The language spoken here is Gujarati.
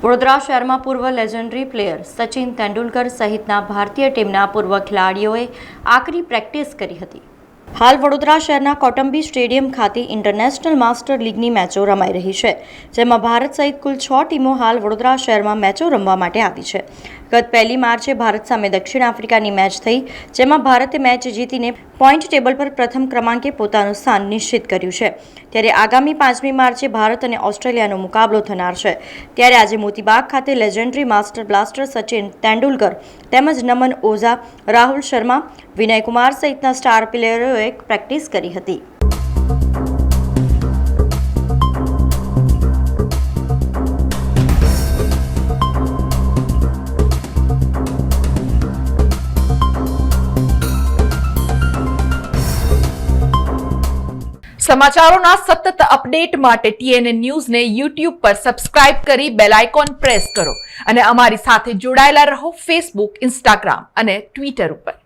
વડોદરા શહેરમાં પૂર્વ લેજેન્ડરી પ્લેયર સચિન તેંડુલકર સહિતના ભારતીય ટીમના પૂર્વ ખેલાડીઓએ આકરી પ્રેક્ટિસ કરી હતી। હાલ વડોદરા શહેરના કોટંબી સ્ટેડિયમ ખાતે ઇન્ટરનેશનલ માસ્ટર લીગની મેચો રમાઈ રહી છે, જેમાં ભારત સહિત કુલ 6 ટીમો હાલ વડોદરા શહેરમાં મેચો રમવા માટે આવી છે। ગત 1 માર્ચે ભારત સામે દક્ષિણ આફ્રિકાની મેચ થઈ, જેમાં ભારતે મેચ જીતીને પોઈન્ટ ટેબલ પર પ્રથમ ક્રમાંકે પોતાનું સ્થાન નિશ્ચિત કર્યું છે। ત્યારે આગામી 5મી માર્ચે ભારત અને ઓસ્ટ્રેલિયાનો મુકાબલો થનાર છે। ત્યારે આજે મોતીબાગ ખાતે legendary master blaster Sachin Tendulkar તેમજ નમન ઓઝા, રાહુલ શર્મા, વિનય કુમાર સહિતના સ્ટાર પ્લેયરોએ પ્રેક્ટિસ કરી હતી। સમાચારોના સતત અપડેટ માટે TNN ન્યૂઝને YouTube પર સબસ્ક્રાઇબ કરી બેલ આઇકોન પ્રેસ કરો અને અમારી સાથે જોડાયેલા રહો Facebook, Instagram અને Twitter ઉપર।